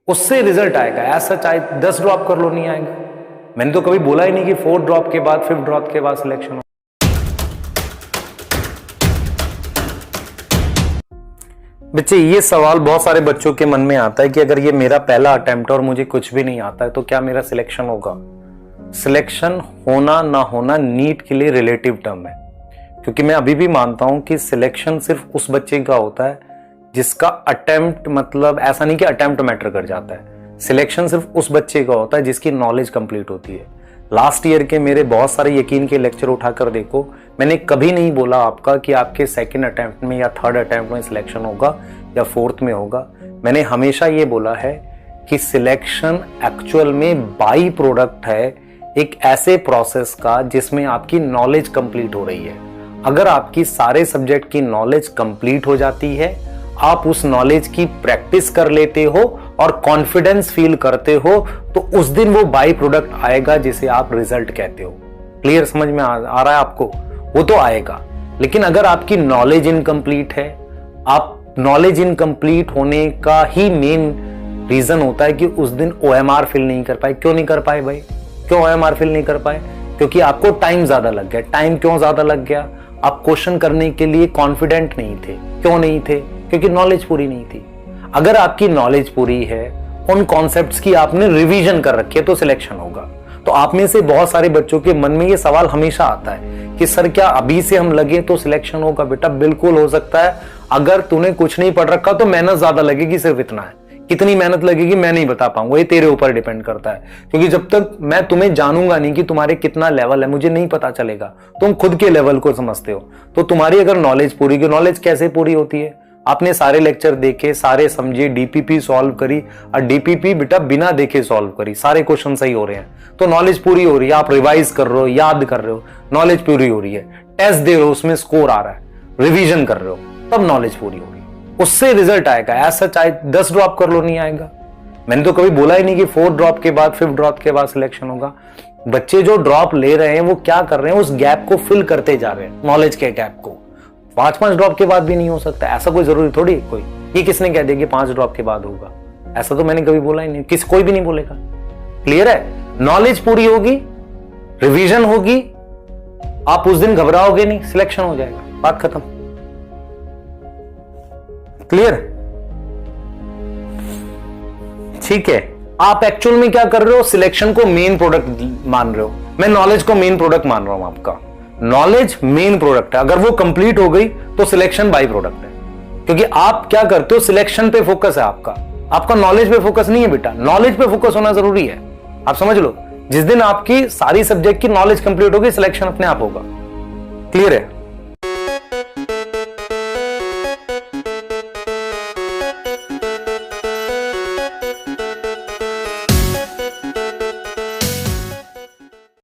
उससे रिजल्ट आएगा। ऐसा चाहे 10 ड्रॉप कर लो नहीं आएगा। मैंने तो कभी बोला ही नहीं कि 4th ड्रॉप के बाद 5th ड्रॉप के बाद सिलेक्शन हो। बच्चे, ये सवाल बहुत सारे बच्चों के मन में आता है कि अगर ये मेरा पहला अटेम्प्ट और मुझे कुछ भी नहीं आता है तो क्या मेरा सिलेक्शन होगा। सिलेक्शन होना ना होना नीट के लिए रिलेटिव टर्म है, क्योंकि मैं अभी भी मानता हूं कि सिलेक्शन सिर्फ उस बच्चे का होता है जिसका अटेम्प्ट, मतलब ऐसा नहीं कि अटेम्प्ट मैटर कर जाता है। सिलेक्शन सिर्फ उस बच्चे का होता है जिसकी नॉलेज कंप्लीट होती है। लास्ट ईयर के मेरे बहुत सारे यकीन के लेक्चर उठाकर देखो, मैंने कभी नहीं बोला आपका कि आपके 2nd अटेम्प्ट में या 3rd अटेम्प्ट में सिलेक्शन होगा या 4th में होगा। मैंने हमेशा ये बोला है कि सिलेक्शन एक्चुअल में बाई प्रोडक्ट है एक ऐसे प्रोसेस का जिसमें आपकी नॉलेज कंप्लीट हो रही है। अगर आपकी सारे सब्जेक्ट की नॉलेज कंप्लीट हो जाती है, आप उस नॉलेज की प्रैक्टिस कर लेते हो और कॉन्फिडेंस फील करते हो, तो उस दिन वो बाई प्रोडक्ट आएगा जिसे आप रिजल्ट कहते हो। क्लियर समझ में आ रहा है आपको? वो तो आएगा। लेकिन अगर आपकी नॉलेज इनकम्प्लीट है, आप नॉलेज इनकम्प्लीट होने का ही मेन रीजन होता है कि उस दिन OMR फिल नहीं कर पाए। क्यों नहीं कर पाए भाई? क्यों OMR फिल नहीं कर पाए? क्योंकि आपको टाइम ज्यादा लग गया। टाइम क्यों ज्यादा लग गया? आप क्वेश्चन करने के लिए कॉन्फिडेंट नहीं थे। क्यों नहीं थे? क्योंकि नॉलेज पूरी नहीं थी। अगर आपकी नॉलेज पूरी है, उन कॉन्सेप्ट्स की आपने रिवीजन कर रखी है, तो सिलेक्शन होगा। तो आप में से बहुत सारे बच्चों के मन में ये सवाल हमेशा आता है कि सर क्या अभी से हम लगे तो सिलेक्शन होगा? बेटा बिल्कुल हो सकता है। अगर तूने कुछ नहीं पढ़ रखा तो मेहनत ज्यादा लगेगी, सिर्फ इतना है। कितनी मेहनत लगेगी मैं नहीं बता पाऊंगा, ये तेरे ऊपर डिपेंड करता है। क्योंकि जब तक मैं तुम्हें जानूंगा नहीं कि तुम्हारे कितना लेवल है, मुझे नहीं पता चलेगा। तुम खुद के लेवल को समझते हो। तो तुम्हारी अगर नॉलेज पूरी, की नॉलेज कैसे पूरी होती है? आपने सारे लेक्चर देखे, सारे समझे, DPP सॉल्व करी, और DPP बेटा बिना देखे सॉल्व करी, सारे क्वेश्चन सही हो रहे हैं, तो नॉलेज पूरी हो रही है। आप रिवाइज कर रहे हो, याद कर रहे हो, नॉलेज पूरी हो रही है। टेस्ट दे रहे हो, उसमें स्कोर आ रहा है, रिवीजन कर रहे हो, तब नॉलेज पूरी हो रही है। उससे रिजल्ट आएगा। ऐसा चाहे 10 ड्रॉप कर लो नहीं आएगा। मैंने तो कभी बोला ही नहीं कि 4th ड्रॉप के बाद 5th ड्रॉप के बाद सिलेक्शन होगा। बच्चे जो ड्रॉप ले रहे हैं वो क्या कर रहे हैं? उस गैप को फिल करते जा रहे हैं, नॉलेज के गैप को। 5 ड्रॉप के बाद भी नहीं हो सकता, ऐसा कोई जरूरी थोड़ी कोई। ये किसने कह दिया कि 5 ड्रॉप के बाद होगा? ऐसा तो मैंने कभी बोला ही नहीं, कोई भी नहीं बोलेगा। क्लियर है? नॉलेज पूरी होगी, रिवीजन होगी, आप उस दिन घबराओगे नहीं, सिलेक्शन हो जाएगा, बात खत्म। क्लियर? ठीक है। आप एक्चुअल में क्या कर रहे हो? सिलेक्शन को मेन प्रोडक्ट मान रहे हो। मैं नॉलेज को मेन प्रोडक्ट मान रहा हूं। आपका नॉलेज मेन प्रोडक्ट है। अगर वो कंप्लीट हो गई तो सिलेक्शन बाई प्रोडक्ट है। क्योंकि आप क्या करते हो? सिलेक्शन पे फोकस है आपका नॉलेज पे फोकस नहीं है बेटा। नॉलेज पे फोकस होना जरूरी है, आप समझ लो। जिस दिन आपकी सारी सब्जेक्ट की नॉलेज कंप्लीट होगी, सिलेक्शन अपने आप होगा। क्लियर है?